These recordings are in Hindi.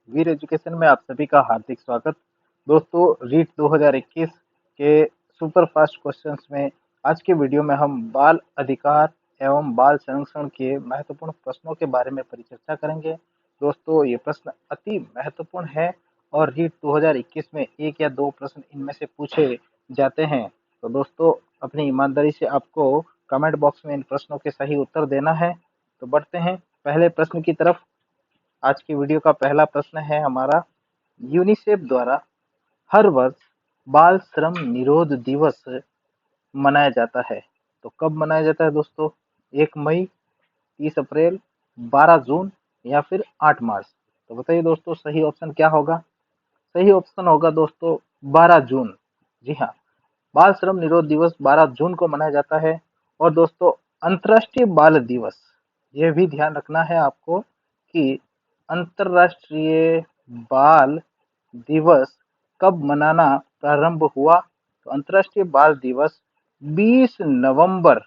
वीर एजुकेशन में आप सभी का हार्दिक स्वागत। दोस्तों, रीट 2021 के सुपर फास्ट क्वेश्चंस में आज के वीडियो में हम बाल अधिकार एवं बाल संरक्षण के महत्वपूर्ण प्रश्नों के बारे में परिचर्चा करेंगे। दोस्तों, ये प्रश्न अति महत्वपूर्ण है और रीट 2021 में एक या दो प्रश्न इनमें से पूछे जाते हैं। तो दोस्तों, अपनी ईमानदारी से आपको कमेंट बॉक्स में इन प्रश्नों के सही उत्तर देना है। तो बढ़ते हैं पहले प्रश्न की तरफ। आज की वीडियो का पहला प्रश्न है हमारा, यूनिसेफ द्वारा हर वर्ष बाल श्रम निरोध दिवस मनाया जाता है। तो कब मनाया जाता है दोस्तों? 1 मई, 30 अप्रैल, 12 जून या फिर 8 मार्च। तो बताइए दोस्तों, सही ऑप्शन क्या होगा? सही ऑप्शन होगा दोस्तों 12 जून। जी हाँ, बाल श्रम निरोध दिवस 12 जून को मनाया जाता है। और दोस्तों, अंतर्राष्ट्रीय बाल दिवस, यह भी ध्यान रखना है आपको कि अंतर्राष्ट्रीय बाल दिवस कब मनाना प्रारंभ हुआ। तो अंतर्राष्ट्रीय बाल दिवस 20 नवंबर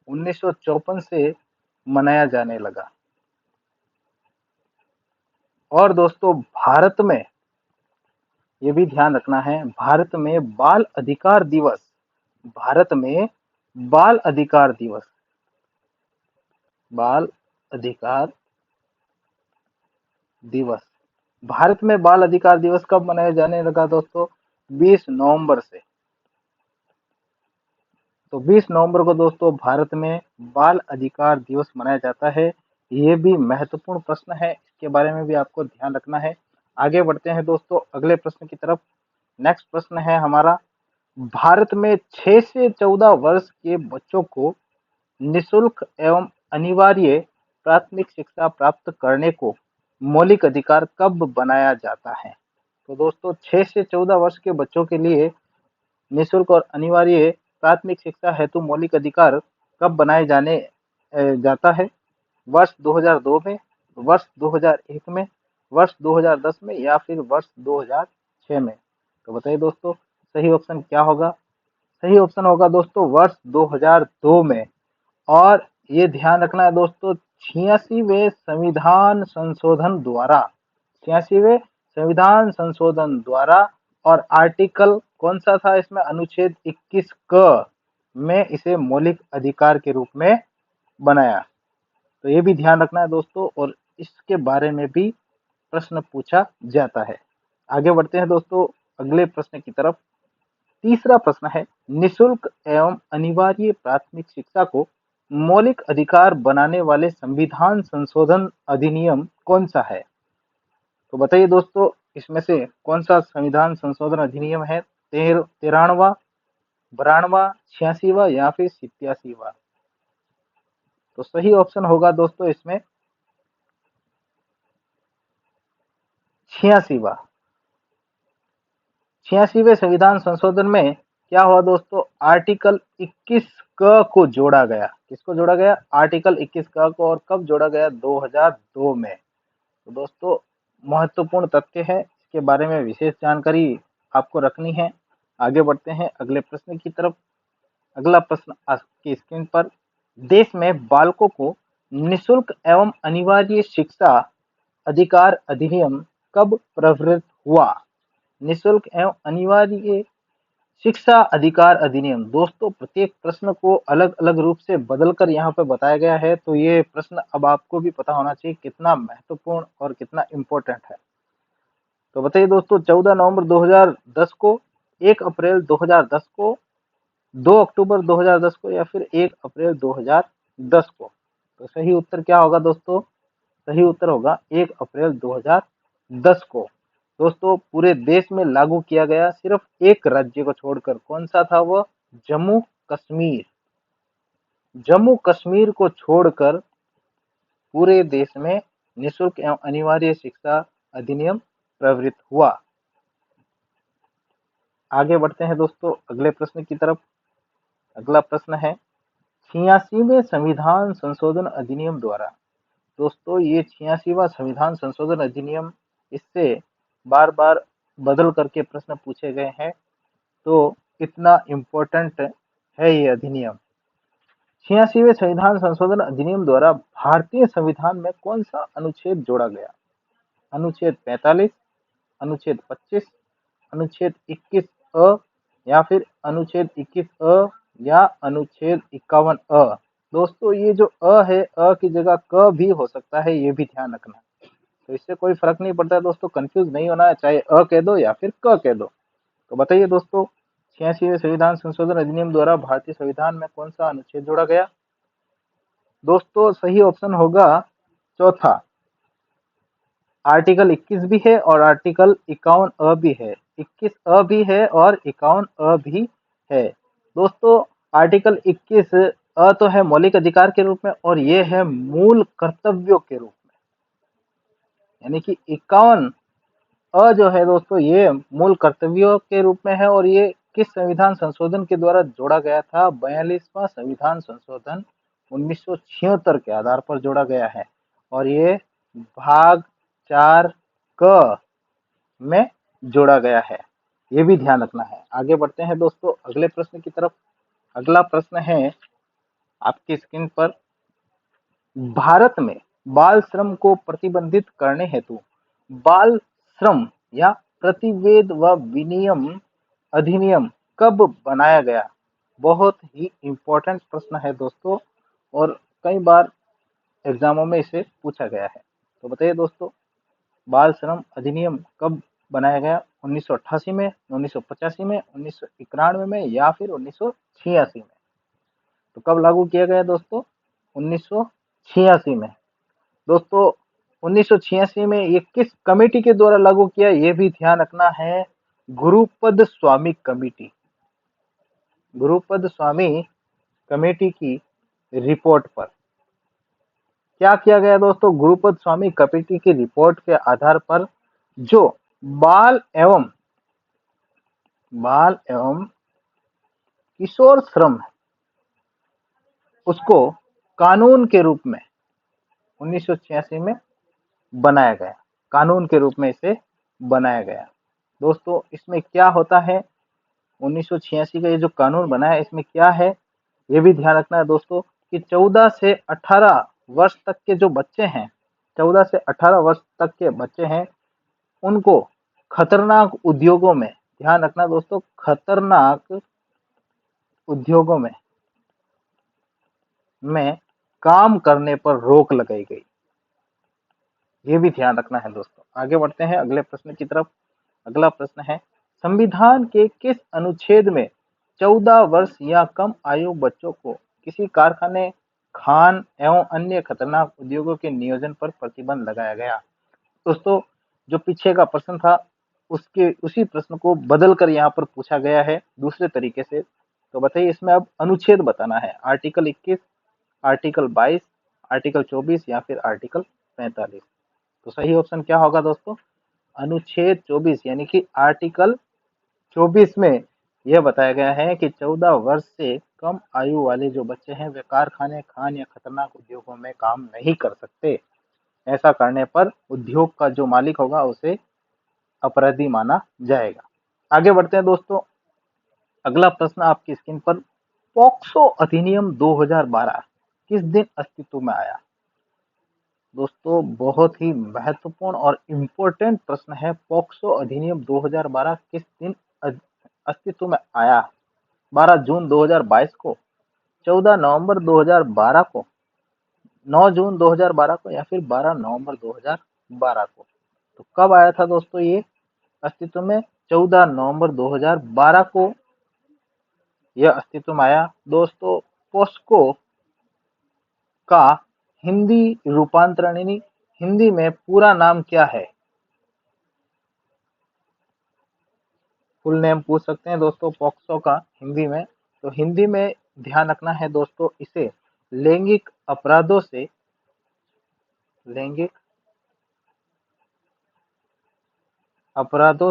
1954 से मनाया जाने लगा। और दोस्तों, भारत में ये भी ध्यान रखना है, भारत में बाल अधिकार दिवस, भारत में बाल अधिकार दिवस, बाल अधिकार दिवस, भारत में बाल अधिकार दिवस कब मनाया जाने लगा दोस्तों? 20 नवंबर से। तो 20 नवंबर को दोस्तों भारत में बाल अधिकार दिवस मनाया जाता है। ये भी महत्वपूर्ण प्रश्न है, इसके बारे में भी आपको ध्यान रखना है। आगे बढ़ते हैं दोस्तों अगले प्रश्न की तरफ। नेक्स्ट प्रश्न है हमारा, भारत में 6 से 14 वर्ष के बच्चों को निःशुल्क एवं अनिवार्य प्राथमिक शिक्षा प्राप्त करने को मौलिक अधिकार कब बनाया जाता है? तो दोस्तों, 6 से 14 वर्ष के बच्चों के लिए निःशुल्क और अनिवार्य प्राथमिक शिक्षा हेतु मौलिक अधिकार कब बनाए जाता है? वर्ष 2002 में, वर्ष 2001 में, वर्ष 2010 में या फिर वर्ष 2006 में? तो बताइए दोस्तों, सही ऑप्शन क्या होगा? सही ऑप्शन होगा दोस्तों वर्ष 2002 में। और ये ध्यान रखना है दोस्तों, 86वें संविधान संशोधन द्वारा, 86वें संविधान संशोधन द्वारा। और आर्टिकल कौन सा था इसमें? अनुच्छेद 21 क में इसे मौलिक अधिकार के रूप में बनाया। तो ये भी ध्यान रखना है दोस्तों, और इसके बारे में भी प्रश्न पूछा जाता है। आगे बढ़ते हैं दोस्तों अगले प्रश्न की तरफ। तीसरा प्रश्न है, निःशुल्क एवं अनिवार्य प्राथमिक शिक्षा को मौलिक अधिकार बनाने वाले संविधान संशोधन अधिनियम कौन सा है? तो बताइए दोस्तों, इसमें से कौन सा संविधान संशोधन अधिनियम है? 13वां, 92वां, 86वां या फिर 87वां? तो सही ऑप्शन होगा दोस्तों इसमें 86वां। 86वें संविधान संशोधन में क्या हुआ दोस्तों? आर्टिकल 21 क को जोड़ा गया। किसको जोड़ा गया? आर्टिकल 21 क को। और कब जोड़ा गया? 2002 में। तो दोस्तों, महत्वपूर्ण तथ्य है, इसके बारे में विशेष जानकारी आपको रखनी है। आगे बढ़ते हैं अगले प्रश्न की तरफ। अगला प्रश्न आपकी स्क्रीन पर, देश में बालकों को निःशुल्क एवं अनिवार्य शिक्षा अधिकार अधिनियम कब प्रवृत्त हुआ? निःशुल्क एवं अनिवार्य शिक्षा अधिकार अधिनियम। दोस्तों, प्रत्येक प्रश्न को अलग अलग रूप से बदलकर यहाँ पे बताया गया है, तो ये प्रश्न अब आपको भी पता होना चाहिए कितना महत्वपूर्ण और कितना इम्पोर्टेंट है। तो बताइए दोस्तों, 14 नवंबर 2010 को, 1 अप्रैल 2010 को, 2 अक्टूबर 2010 को या फिर 1 अप्रैल 2010 को? तो सही उत्तर क्या होगा दोस्तों? सही उत्तर होगा 1 अप्रैल 2010 को। दोस्तों, पूरे देश में लागू किया गया, सिर्फ एक राज्य को छोड़कर। कौन सा था वह? जम्मू कश्मीर। जम्मू कश्मीर को छोड़कर पूरे देश में निःशुल्क एवं अनिवार्य शिक्षा अधिनियम प्रवृत्त हुआ। आगे बढ़ते हैं दोस्तों अगले प्रश्न की तरफ। अगला प्रश्न है, 86वें संविधान संशोधन अधिनियम द्वारा। दोस्तों, ये 86वां संविधान संशोधन अधिनियम, इससे बार बार बदल करके प्रश्न पूछे गए हैं, तो कितना इम्पोर्टेंट है ये अधिनियम। 86वें संविधान संशोधन अधिनियम द्वारा भारतीय संविधान में कौन सा अनुच्छेद जोड़ा गया? अनुच्छेद 45, अनुच्छेद 25, अनुच्छेद 21 अ या फिर अनुच्छेद 21 अ या अनुच्छेद 51 अ। दोस्तों ये जो अ है, अ की जगह क भी हो सकता है, ये भी ध्यान रखना। तो इससे कोई फर्क नहीं पड़ता है दोस्तों, कंफ्यूज नहीं होना है, चाहे अ कह दो या फिर क कह दो। तो बताइए दोस्तों, 86वें संविधान संशोधन अधिनियम द्वारा भारतीय संविधान में कौन सा अनुच्छेद जोड़ा गया? दोस्तों सही ऑप्शन होगा चौथा। आर्टिकल 21 भी है और आर्टिकल 51 अ भी है, 21 अ भी है और 51 अ भी है। दोस्तों आर्टिकल 21 अ तो है मौलिक अधिकार के रूप में और ये है मूल कर्तव्यों के रूप में, यानी कि 51 अ जो है दोस्तों ये मूल कर्तव्यों के रूप में है और ये किस संविधान संशोधन के द्वारा जोड़ा गया था? 42वां संविधान संशोधन 1976 के आधार पर जोड़ा गया है और ये भाग 4 क में जोड़ा गया है, ये भी ध्यान रखना है। आगे बढ़ते हैं दोस्तों अगले प्रश्न की तरफ। अगला प्रश्न है आपकी स्क्रीन पर, भारत में बाल श्रम को प्रतिबंधित करने हेतु बाल श्रम या प्रतिवेद व विनियम अधिनियम कब बनाया गया? बहुत ही इम्पोर्टेंट प्रश्न है दोस्तों और कई बार एग्जामों में इसे पूछा गया है। तो बताइए दोस्तों, बाल श्रम अधिनियम कब बनाया गया? 1988 में, 1985 में, 1991 में या फिर 1986 में? तो कब लागू किया गया दोस्तों? 1986 में। दोस्तों 1986 में ये किस कमेटी के द्वारा लागू किया, ये भी ध्यान रखना है, गुरुपद स्वामी कमेटी। गुरुपद स्वामी कमेटी की रिपोर्ट पर क्या किया गया दोस्तों? गुरुपद स्वामी कमेटी की रिपोर्ट के आधार पर जो बाल एवं किशोर श्रम है उसको कानून के रूप में 1986 में बनाया गया, कानून के रूप में इसे बनाया गया। दोस्तों इसमें क्या होता है, 1986 का ये जो कानून बना है इसमें क्या है, ये भी ध्यान रखना है दोस्तों कि 14 से 18 वर्ष तक के जो बच्चे हैं, 14 से 18 वर्ष तक के बच्चे हैं, उनको खतरनाक उद्योगों में, ध्यान रखना दोस्तों, खतरनाक उद्योगों में काम करने पर रोक लगाई गई, ये भी ध्यान रखना है दोस्तों। आगे बढ़ते हैं अगले प्रश्न की तरफ। अगला प्रश्न है, संविधान के किस अनुच्छेद में 14 वर्ष या कम आयु बच्चों को किसी कारखाने, खान एवं अन्य खतरनाक उद्योगों के नियोजन पर प्रतिबंध लगाया गया? दोस्तों जो पीछे का प्रश्न था उसके उसी प्रश्न को बदल कर यहाँ पर पूछा गया है दूसरे तरीके से। तो बताइए इसमें अब अनुच्छेद बताना है, आर्टिकल 21, आर्टिकल 22, आर्टिकल 24 या फिर आर्टिकल 45? तो सही ऑप्शन क्या होगा दोस्तों? अनुच्छेद 24 यानी कि आर्टिकल 24 में यह बताया गया है कि 14 वर्ष से कम आयु वाले जो बच्चे हैं वे कारखाने, खान या खतरनाक उद्योगों में काम नहीं कर सकते। ऐसा करने पर उद्योग का जो मालिक होगा उसे अपराधी माना जाएगा। आगे बढ़ते हैं दोस्तों। अगला प्रश्न आपकी स्क्रीन पर, पॉक्सो अधिनियम 2012 किस दिन अस्तित्व में आया? दोस्तों बहुत ही महत्वपूर्ण और इम्पोर्टेंट प्रश्न है, पॉक्सो अधिनियम 2012 किस दिन अस्तित्व में आया? 12 जून 2022 को, 14 नवंबर 2012 को, 9 जून 2012 को या फिर 12 नवंबर 2012 को? तो कब आया था दोस्तों ये अस्तित्व में? 14 नवंबर 2012 को यह अस्तित्व में आया। दोस्तों पोस्को का हिंदी रूपांतरण यानी हिंदी में पूरा नाम क्या है? फुल नेम पूछ सकते हैं दोस्तों पॉक्सो का हिंदी में। तो हिंदी में ध्यान रखना है दोस्तों, इसे लैंगिक अपराधों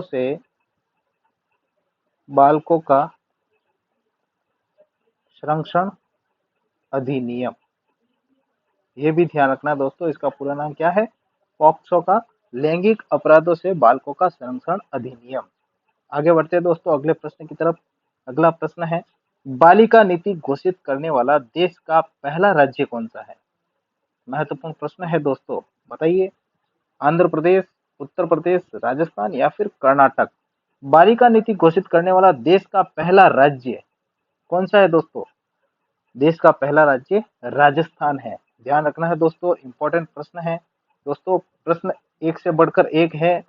से बालकों का संरक्षण अधिनियम, ये भी ध्यान रखना दोस्तों, इसका पूरा नाम क्या है? पॉक्सो का लैंगिक अपराधों से बालकों का संरक्षण अधिनियम। आगे बढ़ते हैं दोस्तों अगले प्रश्न की तरफ। अगला प्रश्न है, बालिका नीति घोषित करने वाला देश का पहला राज्य कौन सा है? महत्वपूर्ण प्रश्न है दोस्तों, बताइए। आंध्र प्रदेश, उत्तर प्रदेश, राजस्थान या फिर कर्नाटक। बालिका नीति घोषित करने वाला देश का पहला राज्य कौन सा है दोस्तों? देश का पहला राज्य राजस्थान है। ध्यान रखना है दोस्तों, इंपॉर्टेंट प्रश्न है। दोस्तों प्रश्न एक से बढ़कर एक है,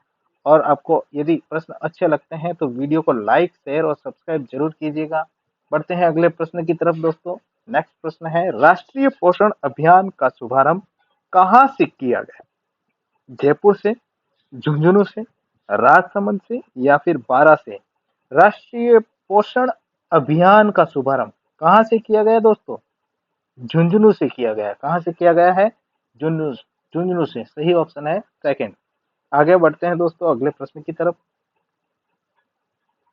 और आपको यदि प्रश्न अच्छे लगते हैं तो वीडियो को लाइक, शेयर और सब्सक्राइब जरूर कीजिएगा। बढ़ते हैं अगले प्रश्न की तरफ दोस्तों। नेक्स्ट प्रश्न है, राष्ट्रीय पोषण अभियान का शुभारंभ कहाँ से किया गया? जयपुर से, झुंझुनू से, राजसमंद से या फिर बारा से? राष्ट्रीय पोषण अभियान का शुभारंभ कहाँ से किया गया दोस्तों? झुंझुनू से किया गया। कहाँ से किया गया है? झुंझुनू। झुंझुनू से सही ऑप्शन है सेकंड। आगे बढ़ते हैं दोस्तों अगले प्रश्न की तरफ।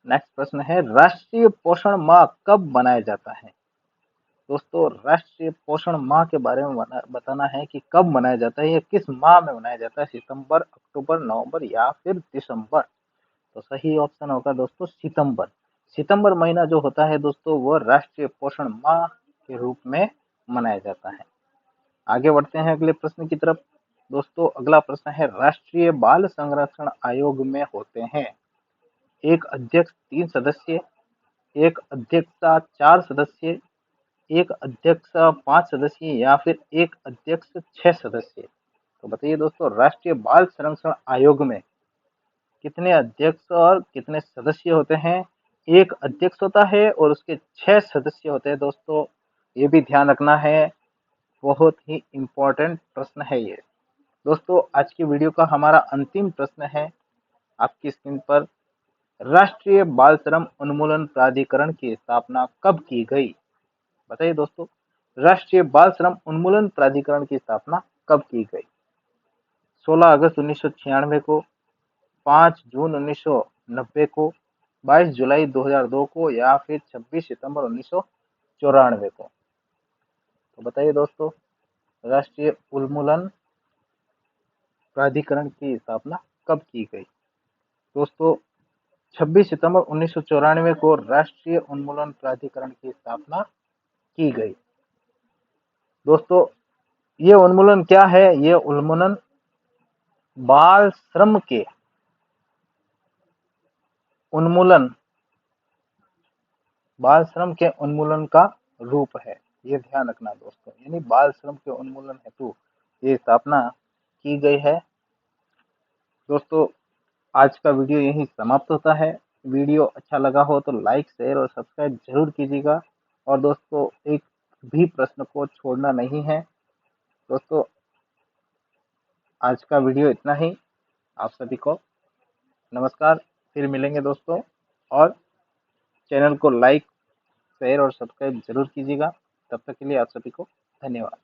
नेक्स्ट प्रश्न है, राष्ट्रीय पोषण माह कब मनाया जाता है? दोस्तों राष्ट्रीय पोषण माह के बारे में बताना है कि कब मनाया जाता है, ये किस माह में मनाया जाता है, सितंबर, अक्टूबर, नवंबर या फिर दिसंबर? तो सही ऑप्शन होगा दोस्तों सितंबर। सितंबर महीना जो होता है दोस्तों वो राष्ट्रीय पोषण माह के रूप में मनाया जाता है। आगे बढ़ते हैं अगले प्रश्न की तरफ। दोस्तों अगला प्रश्न है, राष्ट्रीय बाल संरक्षण आयोग में होते हैं एक अध्यक्ष 3 सदस्य, एक अध्यक्षा 4 सदस्य, एक अध्यक्ष 5 सदस्य या फिर एक अध्यक्ष 6 सदस्य? तो बताइए दोस्तों, राष्ट्रीय बाल संरक्षण आयोग में कितने अध्यक्ष और कितने सदस्य होते हैं? एक अध्यक्ष होता है और उसके 6 सदस्य होते हैं दोस्तों। ये भी ध्यान रखना है, बहुत ही इम्पोर्टेंट प्रश्न है ये। दोस्तों आज की वीडियो का हमारा अंतिम प्रश्न है आपकी स्क्रीन पर, राष्ट्रीय बाल श्रम उन्मूलन प्राधिकरण की स्थापना कब की गई? बताइए दोस्तों, राष्ट्रीय बाल श्रम उन्मूलन प्राधिकरण की स्थापना कब की गई? 16 अगस्त 1996 को, 5 जून 1990 को, 22 जुलाई 2002 को या फिर 26 सितंबर 1994 को? तो बताइए दोस्तों, राष्ट्रीय उन्मूलन प्राधिकरण की स्थापना कब की गई? दोस्तों 26 सितंबर 1994 को राष्ट्रीय उन्मूलन प्राधिकरण की स्थापना की गई। दोस्तों ये उन्मूलन क्या है? ये उन्मूलन बाल श्रम के उन्मूलन, बाल श्रम के उन्मूलन का रूप है, ये ध्यान रखना दोस्तों। यानी बाल श्रम के उन्मूलन हेतु ये स्थापना की गई है। दोस्तों आज का वीडियो यहीं समाप्त होता है। वीडियो अच्छा लगा हो तो लाइक, शेयर और सब्सक्राइब जरूर कीजिएगा। और दोस्तों एक भी प्रश्न को छोड़ना नहीं है। दोस्तों आज का वीडियो इतना ही। आप सभी को नमस्कार, फिर मिलेंगे दोस्तों। और चैनल को लाइक, शेयर और सब्सक्राइब जरूर कीजिएगा। तब तक के लिए आप सभी को धन्यवाद।